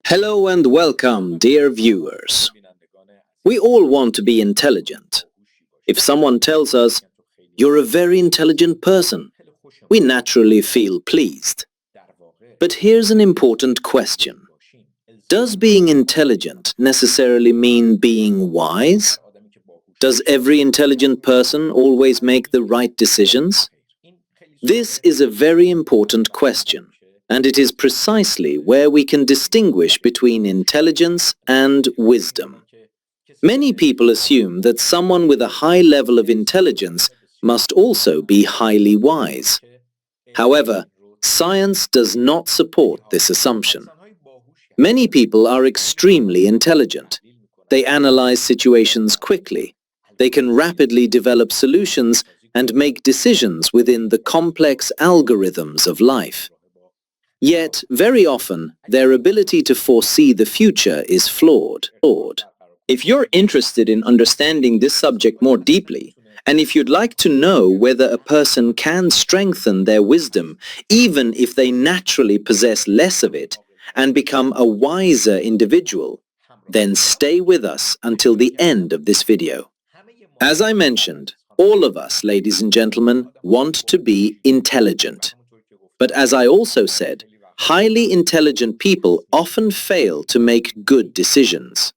Hello and welcome, dear viewers. We all want to be intelligent. If someone tells us, "You're a very intelligent person," we naturally feel pleased. But here's an important question. Does being intelligent necessarily mean being wise? Does every intelligent person always make the right decisions? This is a very important question, and it is precisely where we can distinguish between intelligence and wisdom. Many people assume that someone with a high level of intelligence must also be highly wise. However, science does not support this assumption. Many people are extremely intelligent. They analyze situations quickly. They can rapidly develop solutions and make decisions within the complex algorithms of life. Yet, very often, their ability to foresee the future is flawed. If you're interested in understanding this subject more deeply, and if you'd like to know whether a person can strengthen their wisdom, even if they naturally possess less of it, and become a wiser individual, then stay with us until the end of this video. As I mentioned, all of us, ladies and gentlemen, want to be intelligent. But as I also said, highly intelligent people often fail to make good decisions.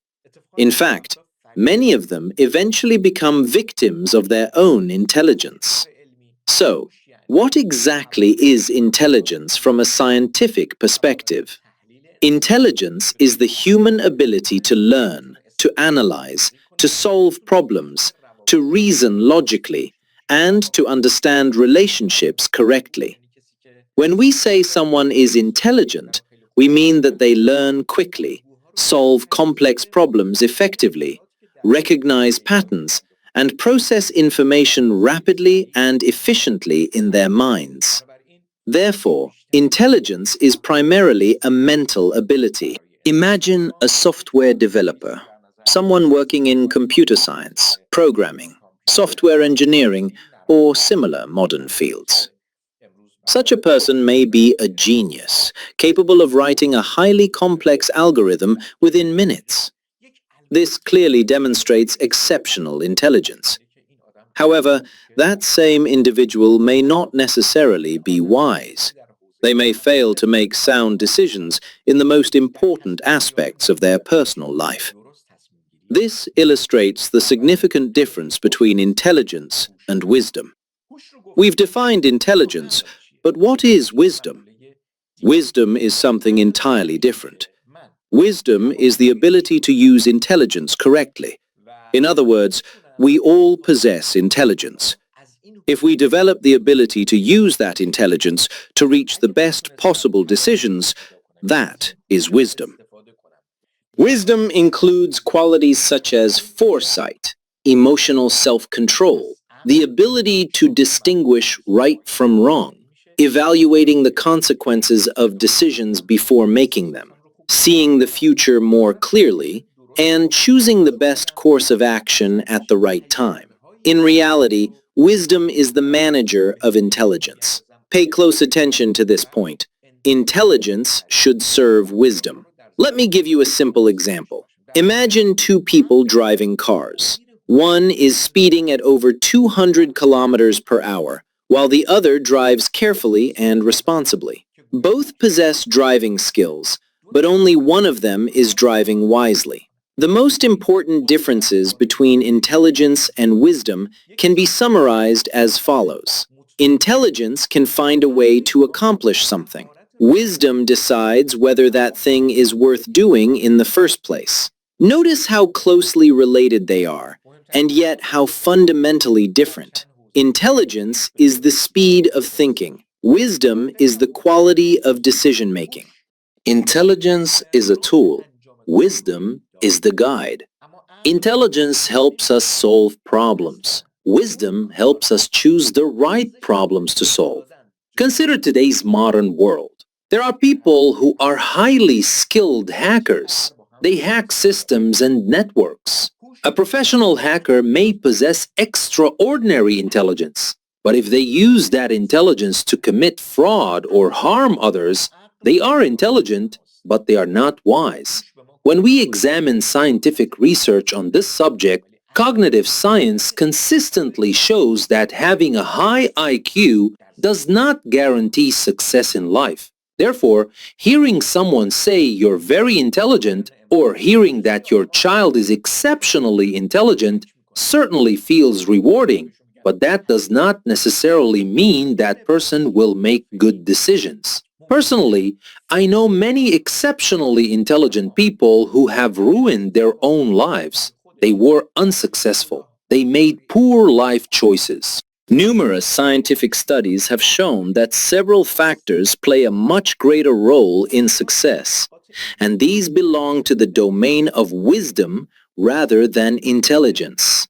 In fact, many of them eventually become victims of their own intelligence. So, what exactly is intelligence from a scientific perspective? Intelligence is the human ability to learn, to analyze, to solve problems, to reason logically, and to understand relationships correctly. When we say someone is intelligent, we mean that they learn quickly, solve complex problems effectively, recognize patterns, and process information rapidly and efficiently in their minds. Therefore, intelligence is primarily a mental ability. Imagine a software developer, someone working in computer science, programming, software engineering, or similar modern fields. Such a person may be a genius, capable of writing a highly complex algorithm within minutes. This clearly demonstrates exceptional intelligence. However, that same individual may not necessarily be wise. They may fail to make sound decisions in the most important aspects of their personal life. This illustrates the significant difference between intelligence and wisdom. We've defined intelligence, but what is wisdom? Wisdom is something entirely different. Wisdom is the ability to use intelligence correctly. In other words, we all possess intelligence. If we develop the ability to use that intelligence to reach the best possible decisions, that is wisdom. Wisdom includes qualities such as foresight, emotional self-control, the ability to distinguish right from wrong, evaluating the consequences of decisions before making them, seeing the future more clearly, and choosing the best course of action at the right time. In reality, wisdom is the manager of intelligence. Pay close attention to this point. Intelligence should serve wisdom. Let me give you a simple example. Imagine two people driving cars. One is speeding at over 200 kilometers per hour, while the other drives carefully and responsibly. Both possess driving skills, but only one of them is driving wisely. The most important differences between intelligence and wisdom can be summarized as follows. Intelligence can find a way to accomplish something. Wisdom decides whether that thing is worth doing in the first place. Notice how closely related they are, and yet how fundamentally different. Intelligence is the speed of thinking. Wisdom is the quality of decision-making. Intelligence is a tool. Wisdom is the guide. Intelligence helps us solve problems. Wisdom helps us choose the right problems to solve. Consider today's modern world. There are people who are highly skilled hackers. They hack systems and networks. A professional hacker may possess extraordinary intelligence, but if they use that intelligence to commit fraud or harm others, they are intelligent, but they are not wise. When we examine scientific research on this subject, cognitive science consistently shows that having a high IQ does not guarantee success in life. Therefore, hearing someone say you're very intelligent or hearing that your child is exceptionally intelligent certainly feels rewarding, but that does not necessarily mean that person will make good decisions. Personally, I know many exceptionally intelligent people who have ruined their own lives. They were unsuccessful. They made poor life choices. Numerous scientific studies have shown that several factors play a much greater role in success, and these belong to the domain of wisdom rather than intelligence.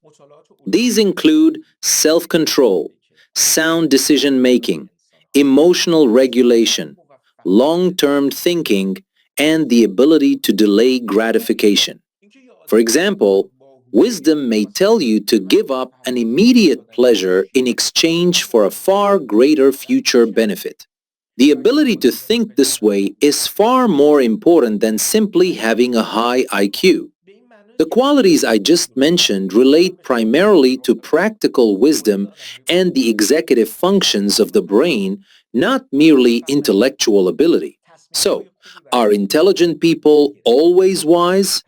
These include self-control, sound decision-making, emotional regulation, long-term thinking, and the ability to delay gratification. For example, wisdom may tell you to give up an immediate pleasure in exchange for a far greater future benefit. The ability to think this way is far more important than simply having a high IQ. The qualities I just mentioned relate primarily to practical wisdom and the executive functions of the brain, not merely intellectual ability. So, are intelligent people always wise?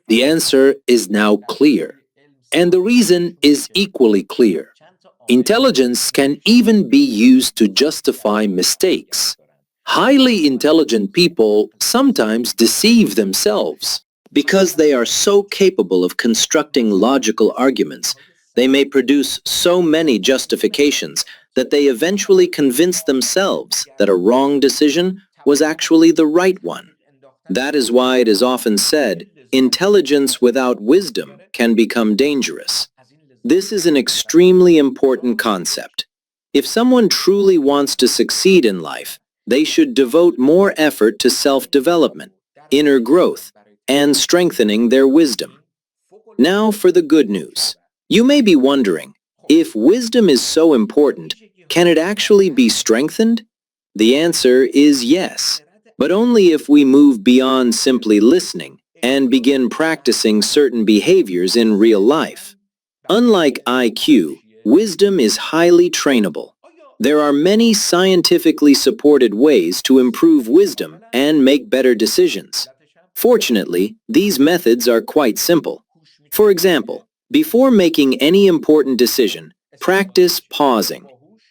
The answer is now clear, and the reason is equally clear. Intelligence can even be used to justify mistakes. Highly intelligent people sometimes deceive themselves. Because they are so capable of constructing logical arguments, they may produce so many justifications that they eventually convince themselves that a wrong decision was actually the right one. That is why it is often said, intelligence without wisdom can become dangerous. This is an extremely important concept. If someone truly wants to succeed in life, they should devote more effort to self-development, inner growth, and strengthening their wisdom. Now for the good news. You may be wondering, if wisdom is so important, can it actually be strengthened? The answer is yes, but only if we move beyond simply listening and begin practicing certain behaviors in real life. Unlike IQ, wisdom is highly trainable. There are many scientifically supported ways to improve wisdom and make better decisions. Fortunately, these methods are quite simple. For example, before making any important decision, practice pausing.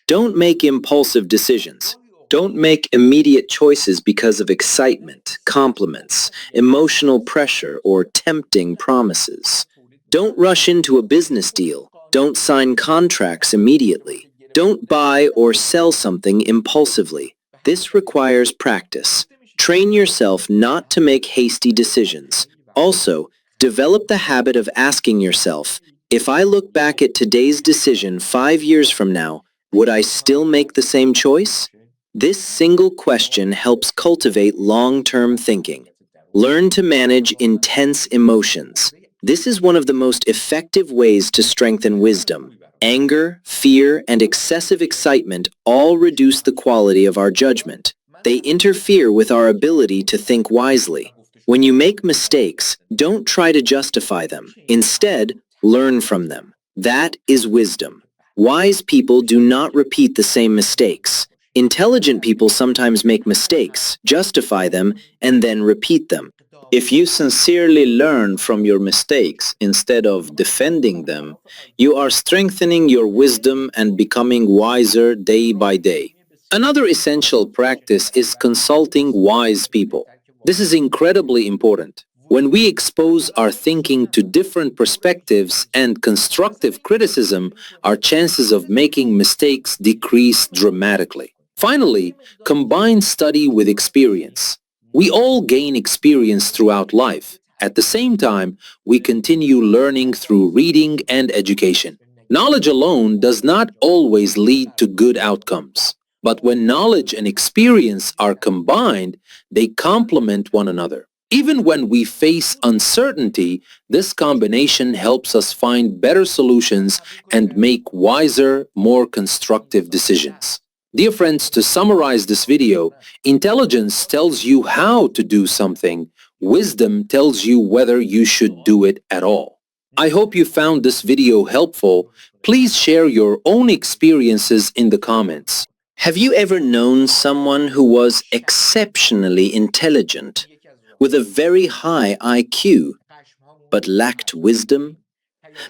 Don't make impulsive decisions. Don't make immediate choices because of excitement, compliments, emotional pressure, or tempting promises. Don't rush into a business deal. Don't sign contracts immediately. Don't buy or sell something impulsively. This requires practice. Train yourself not to make hasty decisions. Also, develop the habit of asking yourself, if I look back at today's decision 5 years from now, would I still make the same choice? This single question helps cultivate long-term thinking. Learn to manage intense emotions. This is one of the most effective ways to strengthen wisdom. Anger, fear, and excessive excitement all reduce the quality of our judgment. They interfere with our ability to think wisely. When you make mistakes, don't try to justify them. Instead, learn from them. That is wisdom. Wise people do not repeat the same mistakes. Intelligent people sometimes make mistakes, justify them, and then repeat them. If you sincerely learn from your mistakes instead of defending them, you are strengthening your wisdom and becoming wiser day by day. Another essential practice is consulting wise people. This is incredibly important. When we expose our thinking to different perspectives and constructive criticism, our chances of making mistakes decrease dramatically. Finally, combine study with experience. We all gain experience throughout life. At the same time, we continue learning through reading and education. Knowledge alone does not always lead to good outcomes. But when knowledge and experience are combined, they complement one another. Even when we face uncertainty, this combination helps us find better solutions and make wiser, more constructive decisions. Dear friends, to summarize this video, intelligence tells you how to do something. Wisdom tells you whether you should do it at all. I hope you found this video helpful. Please share your own experiences in the comments. Have you ever known someone who was exceptionally intelligent, with a very high IQ, but lacked wisdom,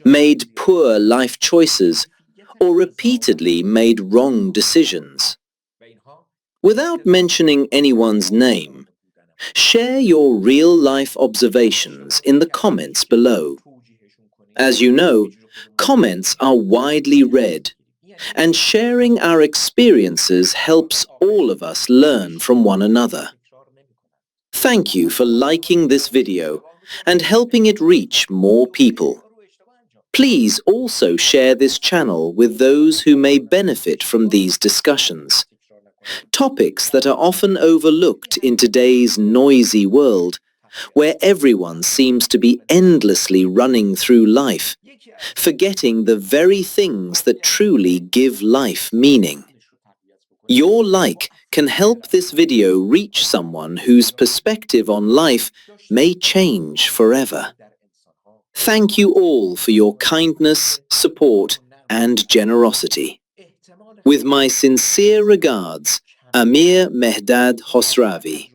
made poor life choices, or repeatedly made wrong decisions? Without mentioning anyone's name, share your real-life observations in the comments below. As you know, comments are widely read, and sharing our experiences helps all of us learn from one another. Thank you for liking this video and helping it reach more people. Please also share this channel with those who may benefit from these discussions. Topics that are often overlooked in today's noisy world, where everyone seems to be endlessly running through life, forgetting the very things that truly give life meaning. Your like can help this video reach someone whose perspective on life may change forever. Thank you all for your kindness, support, and generosity. With my sincere regards, Amir Mehrdad Khosravi.